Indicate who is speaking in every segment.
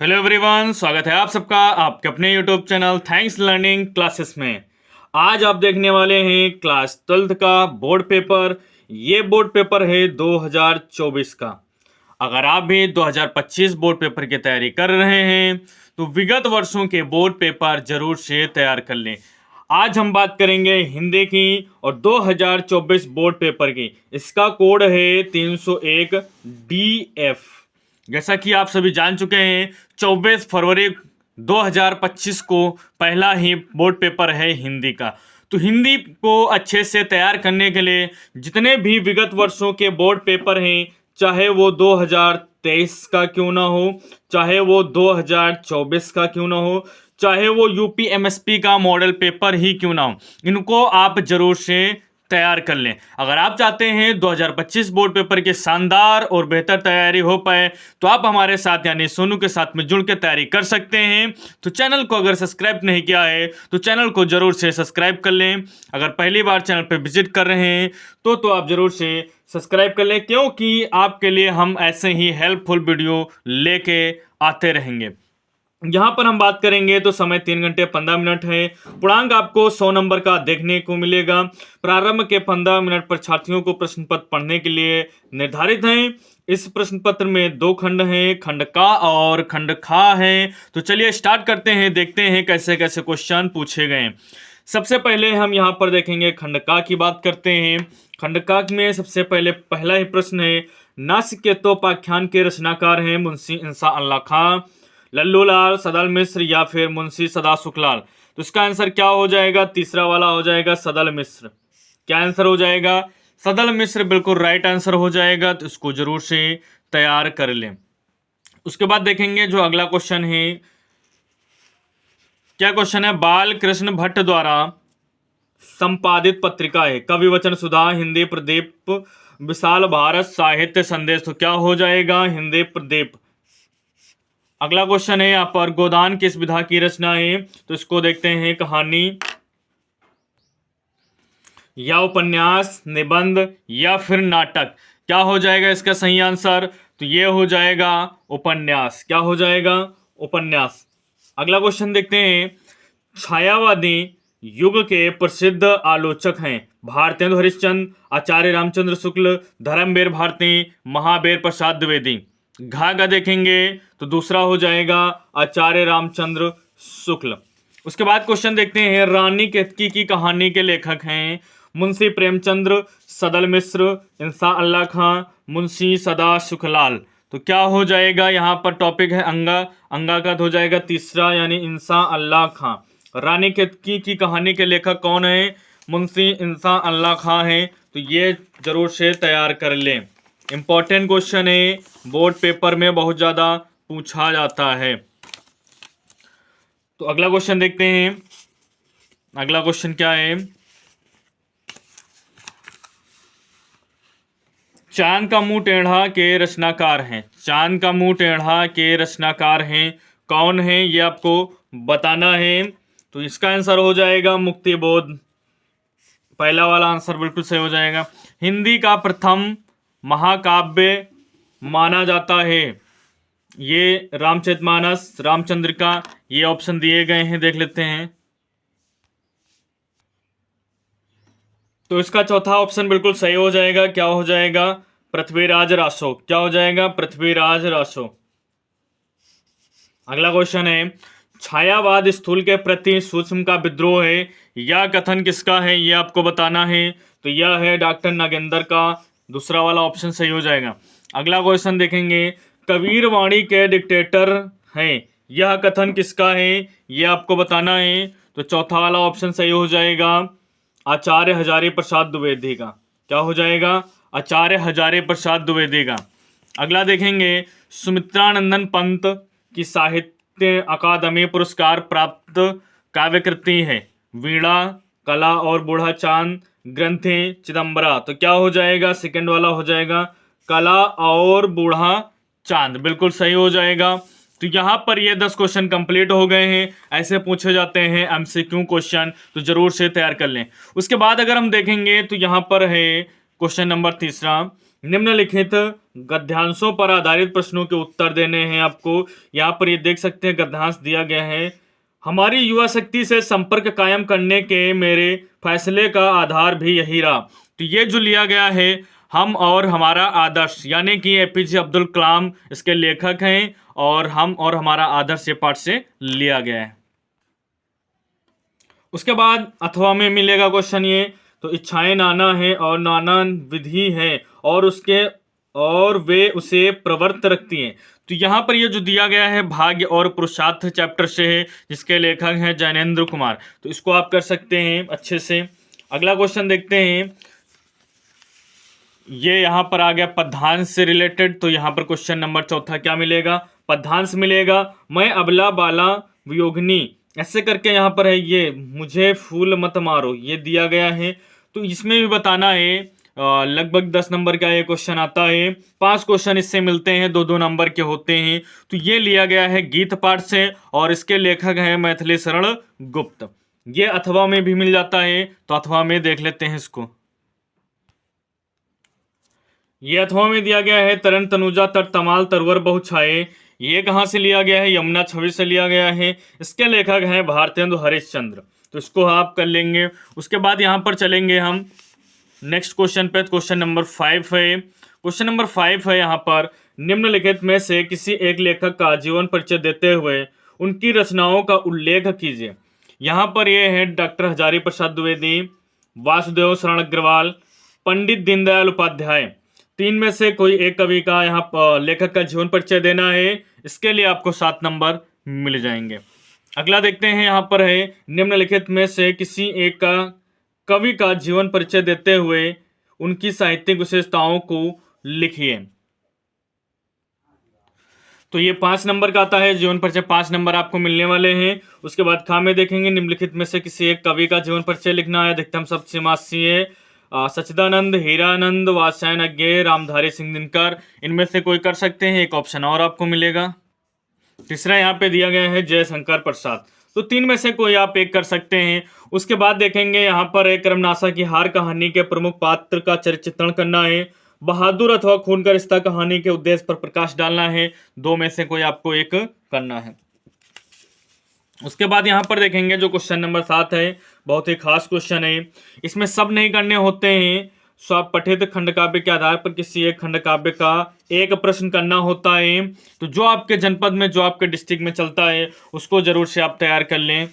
Speaker 1: Hello everyone, स्वागत है आप सबका आपके अपने YouTube channel thanks learning classes में। आज आप देखने वाले हैं क्लास 12th का बोर्ड पेपर। ये बोर्ड पेपर है 2024 का। अगर आप भी 2025 बोर्ड पेपर की तैयारी कर रहे हैं तो विगत वर्षों के बोर्ड पेपर जरूर से तैयार कर लें। आज हम बात करेंगे हिंदी की और 2024 बोर्ड पेपर की। इसका कोड है 301 DF। जैसा कि आप सभी जान चुके हैं, 24 फरवरी 2025 को पहला ही बोर्ड पेपर है हिंदी का। तो हिंदी को अच्छे से तैयार करने के लिए जितने भी विगत वर्षों के बोर्ड पेपर हैं, चाहे वो 2023 का क्यों ना हो, चाहे वो 2024 का क्यों ना हो, चाहे वो यूपी एमएसपी का मॉडल पेपर ही क्यों ना हो, इनको आप जरूर से तैयार कर लें। अगर आप चाहते हैं 2025 बोर्ड पेपर की शानदार और बेहतर तैयारी हो पाए तो आप हमारे साथ यानी सोनू के साथ में जुड़ के तैयारी कर सकते हैं। तो चैनल को अगर सब्सक्राइब नहीं किया है तो चैनल को जरूर से सब्सक्राइब कर लें। अगर पहली बार चैनल पर विजिट कर रहे हैं तो आप जरूर से सब्सक्राइब कर लें, क्योंकि आपके लिए हम ऐसे ही हेल्पफुल वीडियो लेके आते रहेंगे। यहाँ पर हम बात करेंगे तो समय 3 घंटे 15 मिनट है। पूर्णांक आपको 100 नंबर का देखने को मिलेगा। प्रारंभ के 15 मिनट परीक्षार्थियों को प्रश्न पत्र पढ़ने के लिए निर्धारित हैं। इस प्रश्न पत्र में 2 खंड हैं, खंड का और खंड खा है। तो चलिए स्टार्ट करते हैं, देखते हैं कैसे कैसे क्वेश्चन पूछे गए। सबसे पहले हम यहाँ पर देखेंगे खंड का की बात करते हैं। खंड का में सबसे पहले पहला ही प्रश्न है, नासिकेतोपाख्यान के रचनाकार हैं मुंशी इंसा अल्लाह खां, लल्लूलाल, सदल मिश्र या फिर मुंशी सदा सुखलाल। तो इसका आंसर क्या हो जाएगा? तीसरा वाला हो जाएगा सदल मिश्र। क्या आंसर हो जाएगा? सदल मिश्र बिल्कुल राइट आंसर हो जाएगा। तो इसको जरूर से तैयार कर लें। उसके बाद देखेंगे जो अगला क्वेश्चन है। क्या क्वेश्चन है? बाल कृष्ण भट्ट द्वारा संपादित पत्रिका है कवि वचन सुधा, हिंदी प्रदीप, विशाल भारत, साहित्य संदेश। तो क्या हो जाएगा? हिंदी प्रदीप। अगला क्वेश्चन है यहाँ पर, गोदान किस विधा की रचना है? तो इसको देखते हैं, कहानी या उपन्यास, निबंध या फिर नाटक। क्या हो जाएगा इसका सही आंसर? तो ये हो जाएगा उपन्यास। क्या हो जाएगा? उपन्यास। अगला क्वेश्चन देखते हैं, छायावादी युग के प्रसिद्ध आलोचक हैं भारतेंदु हरिश्चंद्र, आचार्य रामचंद्र शुक्ल, धर्मवीर भारती, महावीर प्रसाद द्विवेदी। घा का देखेंगे तो दूसरा हो जाएगा आचार्य रामचंद्र शुक्ल। उसके बाद क्वेश्चन देखते हैं, रानी केतकी की कहानी के लेखक हैं मुंशी प्रेमचंद्र, सदल मिश्र, इंसा अल्लाह खां, मुंशी सदा सुखलाल। तो क्या हो जाएगा? यहाँ पर टॉपिक है अंगा। अंगा का हो जाएगा तीसरा यानी इंसा अल्लाह खां। रानी केतकी की कहानी के लेखक कौन है? मुंशी इंसा अल्लाह खां है। तो ये जरूर से तैयार कर लें। इंपॉर्टेंट क्वेश्चन है, बोर्ड पेपर में बहुत ज़्यादा पूछा जाता है। तो अगला क्वेश्चन देखते हैं। अगला क्वेश्चन क्या है? चांद का मुंह टेढ़ा के रचनाकार हैं। चांद का मुंह टेढ़ा के रचनाकार हैं कौन है? ये आपको बताना है। तो इसका आंसर हो जाएगा मुक्ति बोध। पहला वाला आंसर बिल्कुल सही हो जाएगा। हिंदी का प्रथम महाकाव्य माना जाता है ये रामचरितमानस, रामचंद्रिका। ये ऑप्शन दिए गए हैं, देख लेते हैं। तो इसका चौथा ऑप्शन बिल्कुल सही हो जाएगा। क्या हो जाएगा? पृथ्वीराज रासो। क्या हो जाएगा? पृथ्वीराज रासो। अगला क्वेश्चन है, छायावाद स्थूल के प्रति सूक्ष्म का विद्रोह है, यह कथन किसका है? ये आपको बताना है। तो यह है डॉक्टर नागेंद्र का। दूसरा वाला ऑप्शन सही हो जाएगा। अगला क्वेश्चन देखेंगे, कबीर वाणी के डिक्टेटर हैं, यह कथन किसका है? ये आपको बताना है। तो चौथा वाला ऑप्शन सही हो जाएगा, आचार्य हजारी प्रसाद द्विवेदी का। क्या हो जाएगा? आचार्य हजारी प्रसाद द्विवेदी का। अगला देखेंगे, सुमित्रानंदन पंत की साहित्य अकादमी पुरस्कार प्राप्त काव्यकृति है वीणा, कला और बूढ़ा चांद, ग्रंथि, चिदम्बरा। तो क्या हो जाएगा? सेकंड वाला हो जाएगा, कला और बूढ़ा चांद। बिल्कुल सही हो जाएगा। तो यहाँ पर ये 10 क्वेश्चन कंप्लीट हो गए हैं। ऐसे पूछे जाते हैं एमसीक्यू क्वेश्चन, तो जरूर से तैयार कर लें। उसके बाद अगर हम देखेंगे तो यहाँ पर है क्वेश्चन नंबर तीसरा, निम्नलिखित गद्यांशों पर आधारित प्रश्नों के उत्तर देने हैं आपको। यहाँ पर ये देख सकते हैं गद्यांश दिया गया है। हमारी युवा शक्ति से संपर्क कायम करने के मेरे फैसले का आधार भी यही रहा। तो ये जो लिया गया है, हम और हमारा आदर्श, यानी कि एपीजे अब्दुल कलाम इसके लेखक हैं, और हम और हमारा आदर्श ये पाठ से लिया गया है। उसके बाद अथवा में मिलेगा क्वेश्चन ये, तो इच्छाएं नाना है और नाना विधि है और वे उसे प्रवृत्त रखती हैं। तो यहाँ पर ये जो दिया गया है भाग्य और पुरुषार्थ चैप्टर से है, जिसके लेखक हैं जैनेन्द्र कुमार। तो इसको आप कर सकते हैं अच्छे से। अगला क्वेश्चन देखते हैं, ये यहाँ पर आ गया पद्यांश से रिलेटेड। तो यहाँ पर क्वेश्चन नंबर चौथा क्या मिलेगा, पद्यांश मिलेगा। मैं अबला बाला वियोगिनी, ऐसे करके यहाँ पर है ये, मुझे फूल मत मारो, ये दिया गया है। तो इसमें भी बताना है, लगभग 10 नंबर का ये क्वेश्चन आता है। 5 क्वेश्चन इससे मिलते हैं, 2-2 नंबर के होते हैं। तो ये लिया गया है गीत पाठ से, और इसके लेखक हैं मैथिली शरण गुप्त। ये अथवा में भी मिल जाता है, तो अथवा में देख लेते हैं इसको। ये अथवा में दिया गया है, तरन तनुजा तर तमाल तरवर बहु छाए। ये कहाँ से लिया गया है, यमुना छवि से लिया गया है। इसके लेखक हैं भारतेंदु हरिश्चंद्र। तो इसको आप कर लेंगे। उसके बाद यहाँ पर चलेंगे हम नेक्स्ट क्वेश्चन पे। क्वेश्चन नंबर 5 है। क्वेश्चन नंबर 5 है यहाँ पर, निम्नलिखित में से किसी एक लेखक का जीवन परिचय देते हुए उनकी रचनाओं का उल्लेख कीजिए। यहाँ पर ये है डॉक्टर हजारी प्रसाद द्विवेदी, वासुदेव शरण अग्रवाल, पंडित दीनदयाल उपाध्याय। 3 में से कोई एक कवि का यहाँ पर लेखक का जीवन परिचय देना है। इसके लिए आपको 7 नंबर मिल जाएंगे। अगला देखते हैं, यहाँ पर है, निम्नलिखित में से किसी एक का कवि का जीवन परिचय देते हुए उनकी साहित्यिक विशेषताओं को लिखिए। तो ये 5 नंबर का आता है जीवन परिचय, 5 नंबर आपको मिलने वाले हैं। उसके बाद खा में देखेंगे, निम्नलिखित में से किसी एक कवि का जीवन परिचय लिखना है। अधिकतम शब्द सीमा सीए, सच्चिदानंद, हीरानंद, वात्स्यायन, रामधारी सिंह दिनकर। इनमें से कोई कर सकते हैं, एक ऑप्शन और आपको मिलेगा। तीसरा यहाँ पे दिया गया है जयशंकर प्रसाद। तो 3 में से कोई आप एक कर सकते हैं। उसके बाद देखेंगे, यहाँ पर एक कर्मनाशा की हार कहानी के प्रमुख पात्र का चरित्र चित्रण करना है। बहादुर अथवा खून का रिश्ता कहानी के उद्देश्य पर प्रकाश डालना है। 2 में से कोई आपको एक करना है। उसके बाद यहाँ पर देखेंगे जो क्वेश्चन नंबर 7 है, बहुत ही खास क्वेश्चन है। इसमें सब नहीं करने होते हैं। स्वपठित खंड काव्य के आधार पर किसी एक खंड काव्य का एक प्रश्न करना होता है। तो जो आपके जनपद में, जो आपके डिस्ट्रिक्ट में चलता है, उसको जरूर से आप तैयार कर लें।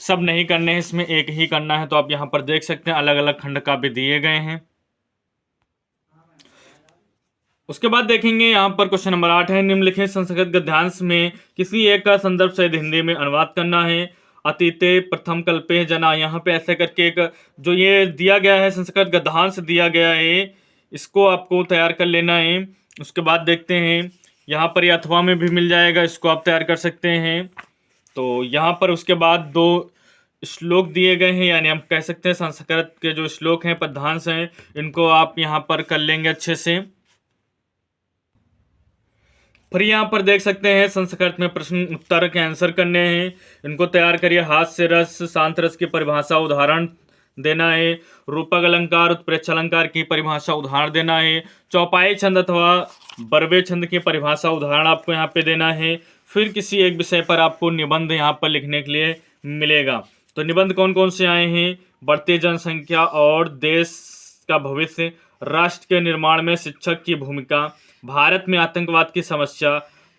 Speaker 1: सब नहीं करने हैं, इसमें एक ही करना है। तो आप यहाँ पर देख सकते हैं अलग अलग खंड काव्य दिए गए हैं। उसके बाद देखेंगे, यहाँ पर क्वेश्चन नंबर 8 है, निम्नलिखित संस्कृत गद्यांश में किसी एक का संदर्भ सहित हिंदी में अनुवाद करना है। अतीते प्रथम कल्पे जना, यहाँ पे ऐसे करके एक जो ये दिया गया है संस्कृत गद्यांश दिया गया है, इसको आपको तैयार कर लेना है। उसके बाद देखते हैं, यहाँ पर ये अथवा में भी मिल जाएगा, इसको आप तैयार कर सकते हैं। तो यहाँ पर उसके बाद 2 श्लोक दिए गए हैं, यानी हम कह सकते हैं संस्कृत के जो श्लोक हैं, पद्यांश हैं, इनको आप यहाँ पर कर लेंगे अच्छे से। फिर यहाँ पर देख सकते हैं संस्कृत में प्रश्न उत्तर के आंसर करने हैं। इनको तैयार करिए। हास्य रस, शांत रस की परिभाषा उदाहरण देना है। रूपक अलंकार, उत्प्रेक्ष अलंकार की परिभाषा उदाहरण देना है। चौपाई छंद अथवा बरवे छंद की परिभाषा उदाहरण आपको यहाँ पे देना है। फिर किसी एक विषय पर आपको निबंध यहाँ पर लिखने के लिए मिलेगा। तो निबंध कौन कौन से आए हैं, बढ़ती जनसंख्या और देश का भविष्य, राष्ट्र के निर्माण में शिक्षक की भूमिका, भारत में आतंकवाद की समस्या,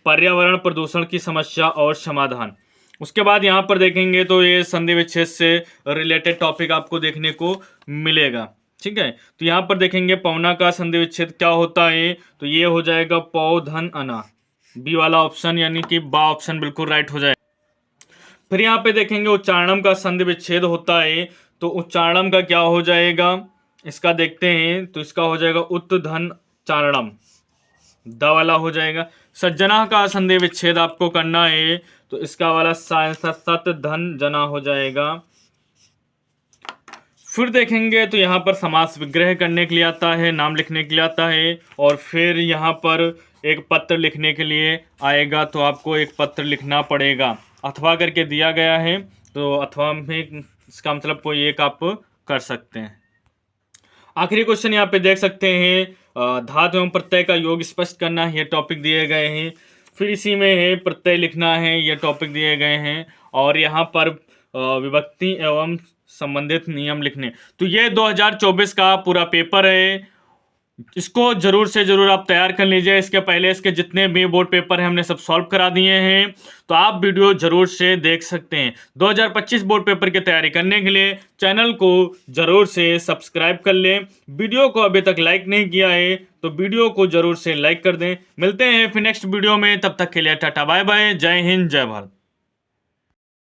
Speaker 1: पर्यावरण प्रदूषण की समस्या और समाधान। उसके बाद यहाँ पर देखेंगे तो ये संधि विच्छेद से रिलेटेड टॉपिक आपको देखने को मिलेगा। ठीक है, तो यहाँ पर देखेंगे पौना का संधि विच्छेद क्या होता है, तो ये हो जाएगा पौ धन अना, बी वाला ऑप्शन, यानी कि बा ऑप्शन बिल्कुल राइट हो जाएगा। फिर यहाँ पे देखेंगे उच्चारणम का संधि विच्छेद होता है, तो उच्चारणम का क्या हो जाएगा, इसका देखते हैं। तो इसका हो जाएगा उत धन चारणम, द वाला हो जाएगा। सज्जना का संधि विच्छेद आपको करना है, तो इसका वाला सत धन जना हो जाएगा। फिर देखेंगे तो यहाँ पर समास विग्रह करने के लिए आता है, नाम लिखने के लिए आता है, और फिर यहाँ पर एक पत्र लिखने के लिए आएगा। तो आपको एक पत्र लिखना पड़ेगा, अथवा करके दिया गया है, तो अथवा में इसका मतलब कोई एक आप कर सकते हैं। आखिरी क्वेश्चन यहाँ पे देख सकते हैं, धातु एवं प्रत्यय का योग स्पष्ट करना, ये टॉपिक दिए गए हैं। फिर इसी में है प्रत्यय लिखना है, ये टॉपिक दिए गए हैं। और यहाँ पर विभक्ति एवं संबंधित नियम लिखने। तो ये 2024 का पूरा पेपर है, इसको जरूर से जरूर आप तैयार कर लीजिए। इसके पहले इसके जितने भी बोर्ड पेपर हैं हमने सब सॉल्व करा दिए हैं, तो आप वीडियो जरूर से देख सकते हैं। 2025 बोर्ड पेपर की तैयारी करने के लिए चैनल को जरूर से सब्सक्राइब कर लें। वीडियो को अभी तक लाइक नहीं किया है तो वीडियो को जरूर से लाइक कर दें। मिलते हैं फिर नेक्स्ट वीडियो में, तब तक के लिए टाटा बाय बाय, जय हिंद जय भारत।